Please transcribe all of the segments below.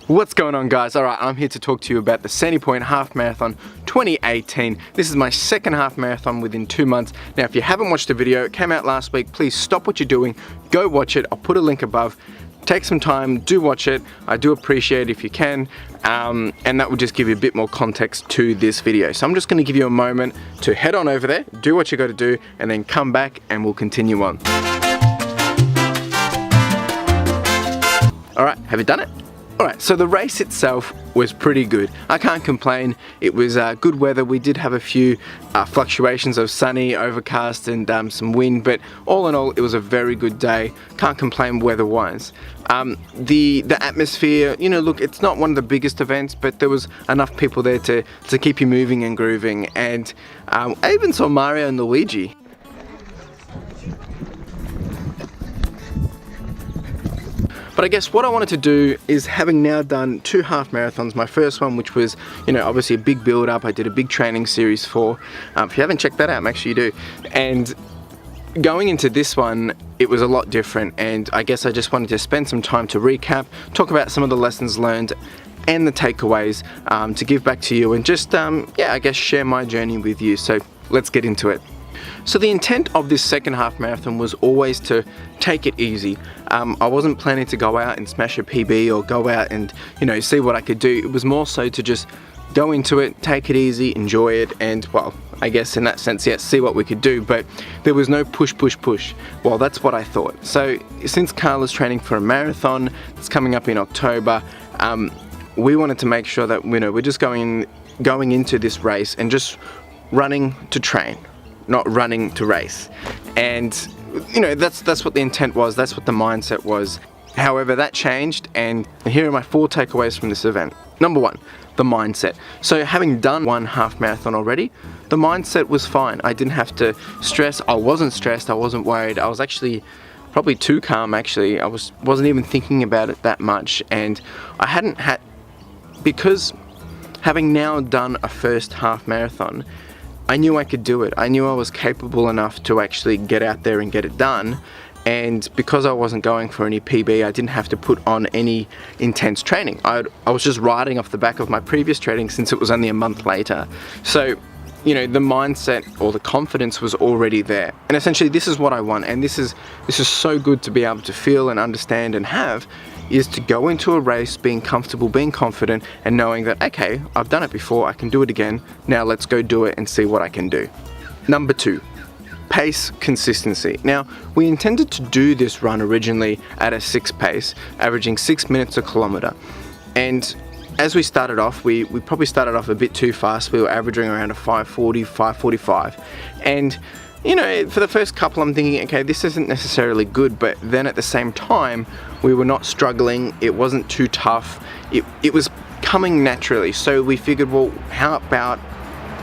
What's going on, guys? Alright, I'm here to talk to you about the Sandy Point Half Marathon 2018. This is my second half marathon within 2 months. Now, if you haven't watched the video, it came out last week, please stop what you're doing, go watch it. I'll put a link above. Take some time, do watch it. I do appreciate it if you can, and that will just give you a bit more context to this video. So I'm just going to give you a moment to head on over there, do what you got to do, and then come back and we'll continue on. Alright, have you done it? Alright, so the race itself was pretty good. I can't complain. It was good weather. We did have a few fluctuations of sunny, overcast, and some wind, but all in all, it was a very good day. Can't complain weather-wise. The atmosphere, you know, look, it's not one of the biggest events, but there was enough people there to keep you moving and grooving, and I even saw Mario and Luigi. But I guess what I wanted to do is, having now done 2 half marathons, my first one, which was, you know, obviously a big build up, I did a big training series for, if you haven't checked that out, make sure you do. And going into this one, it was a lot different, and I guess I just wanted to spend some time to recap, talk about some of the lessons learned and the takeaways, to give back to you and just, yeah, I guess share my journey with you. So let's get into it. So the intent of this second half marathon was always to take it easy. I wasn't planning to go out and smash a PB or go out and, you know, see what I could do. It was more so to just go into it, take it easy, enjoy it, and, well, I guess in that sense, yes, see what we could do, but there was no push. Well, that's what I thought. So since Carla's training for a marathon that's coming up in October, we wanted to make sure that, you know, we're just going into this race and just running to train, not running to race. And, you know, that's what the intent was, that's what the mindset was. However, that changed, and here are my 4 takeaways from this event. Number 1, the mindset. So having done 1 half marathon already, the mindset was fine. I didn't have to stress. I wasn't stressed, I wasn't worried. I was actually probably too calm, actually. I wasn't even thinking about it that much, and I hadn't had, because having now done a first half marathon, I knew I could do it. I knew I was capable enough to actually get out there and get it done. And because I wasn't going for any PB, I didn't have to put on any intense training. I was just riding off the back of my previous training, since it was only a month later. So, you know, the mindset or the confidence was already there. And essentially this is what I want, and this is so good to be able to feel and understand and have, is to go into a race being comfortable, being confident, and knowing that, okay, I've done it before, I can do it again, now let's go do it and see what I can do. Number 2, pace consistency. Now, we intended to do this run originally at a 6 pace, averaging 6 minutes a kilometre. And as we started off, we probably started off a bit too fast. We were averaging around a 5:40, 5:45. And, you know, for the first couple, I'm thinking, okay, this isn't necessarily good, but then at the same time, we were not struggling, it wasn't too tough, it was coming naturally. So we figured, well,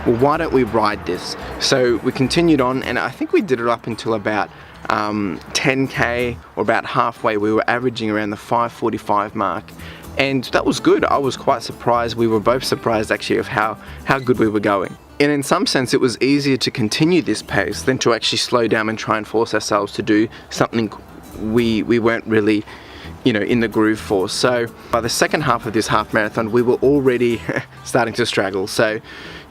why don't we ride this? So we continued on, and I think we did it up until about 10k, or about halfway. We were averaging around the 5:45 mark. And that was good. I was quite surprised. We were both surprised, actually, of how good we were going. And in some sense, it was easier to continue this pace than to actually slow down and try and force ourselves to do something we weren't really, you know, in the groove for. So by the second half of this half marathon, we were already starting to struggle. So,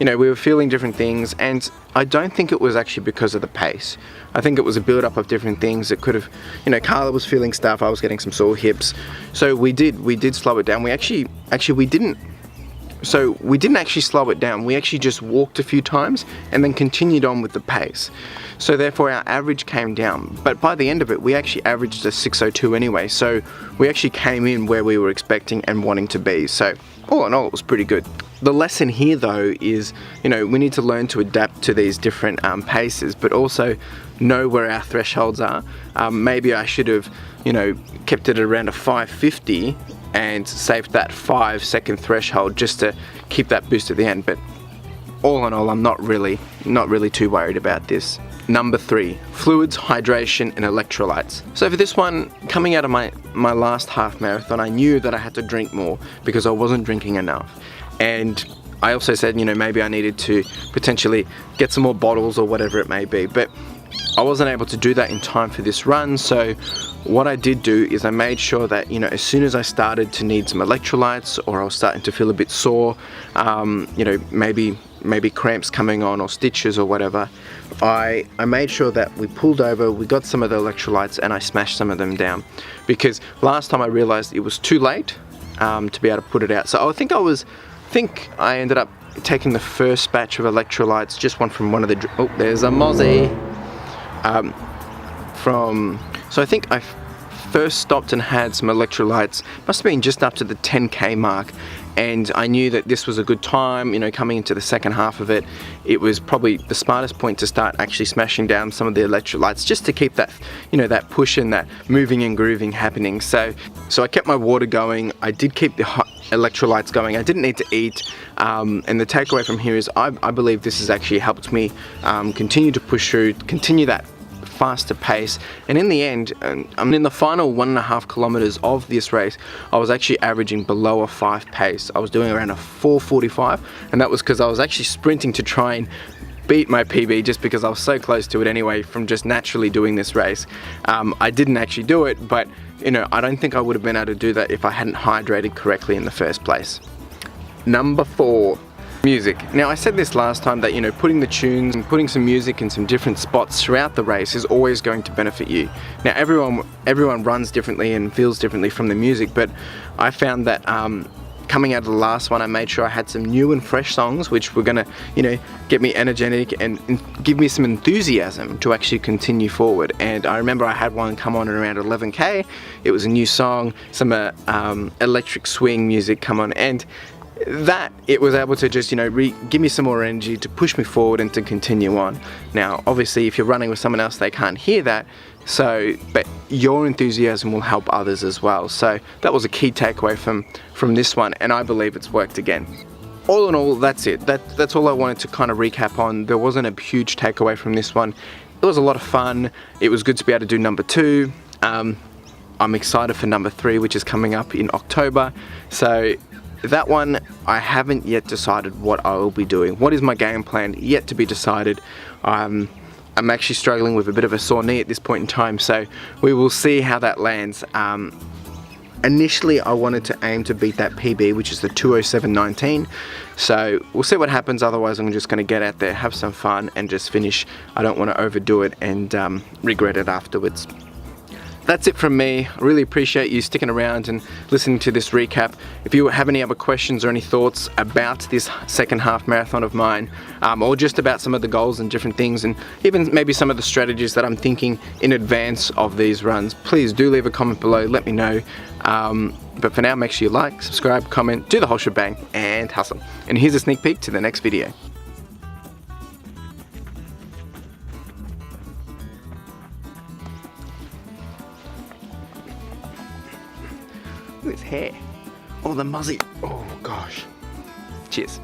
you know, we were feeling different things, and I don't think it was actually because of the pace. I think it was a build up of different things. It could have, you know, Carla was feeling stuff, I was getting some sore hips. So we did slow it down. We didn't actually slow it down. We actually just walked a few times and then continued on with the pace. So therefore our average came down. But by the end of it, we actually averaged a 6:02 anyway. So we actually came in where we were expecting and wanting to be. So all in all, it was pretty good. The lesson here, though, is, you know, we need to learn to adapt to these different paces, but also know where our thresholds are. Maybe I should have, you know, kept it around a 5:50 and saved that 5-second threshold just to keep that boost at the end. But all in all, I'm not really too worried about this. Number 3, fluids, hydration, and electrolytes. So for this one, coming out of my last half marathon, I knew that I had to drink more because I wasn't drinking enough. And I also said, you know, maybe I needed to potentially get some more bottles or whatever it may be. But I wasn't able to do that in time for this run, so what I did do is I made sure that, you know, as soon as I started to need some electrolytes, or I was starting to feel a bit sore, you know, maybe cramps coming on or stitches or whatever, I made sure that we pulled over, we got some of the electrolytes, and I smashed some of them down, because last time I realized it was too late to be able to put it out. So I think I ended up taking the first batch of electrolytes, just one from one of the, oh, there's a mozzie, so I think I first stopped and had some electrolytes, must have been just up to the 10k mark, and I knew that this was a good time, you know, coming into the second half of it. It was probably the smartest point to start actually smashing down some of the electrolytes, just to keep that, you know, that push and that moving and grooving happening. So I kept my water going, I did keep the hot electrolytes going, I didn't need to eat, and the takeaway from here is I believe this has actually helped me continue to push through, continue that faster pace, and in the end, in the final 1.5 kilometers of this race, I was actually averaging below a 5 pace. I was doing around a 4:45, and that was because I was actually sprinting to try and beat my PB, just because I was so close to it anyway from just naturally doing this race. I didn't actually do it, but you know, I don't think I would have been able to do that if I hadn't hydrated correctly in the first place. Number 4. Music. Now, I said this last time that, you know, putting the tunes and putting some music in some different spots throughout the race is always going to benefit you. Now, everyone runs differently and feels differently from the music, but I found that coming out of the last one, I made sure I had some new and fresh songs which were gonna, you know, get me energetic and give me some enthusiasm to actually continue forward. And I remember I had one come on at around 11k. It was a new song, some electric swing music come on, and that it was able to just, you know, give me some more energy to push me forward and to continue on. Now, obviously, if you're running with someone else, they can't hear that, so but your enthusiasm will help others as well. So that was a key takeaway from this one, and I believe it's worked again. All in all, that's it. That's all I wanted to kind of recap on. There wasn't a huge takeaway from this one. It was a lot of fun. It was good to be able to do number 2. I'm excited for number 3, which is coming up in October. So that one, I haven't yet decided what I will be doing. What is my game plan? Yet to be decided. I'm actually struggling with a bit of a sore knee at this point in time, so we will see how that lands. Initially, I wanted to aim to beat that PB, which is the 2:07.19. So we'll see what happens. Otherwise, I'm just going to get out there, have some fun, and just finish. I don't want to overdo it and regret it afterwards. That's it from me. I really appreciate you sticking around and listening to this recap. If you have any other questions or any thoughts about this second half marathon of mine, or just about some of the goals and different things, and even maybe some of the strategies that I'm thinking in advance of these runs, please do leave a comment below, let me know. But for now, make sure you like, subscribe, comment, do the whole shebang, and hustle. And here's a sneak peek to the next video. Look at his hair. Oh, the muzzy. Oh gosh. Cheers.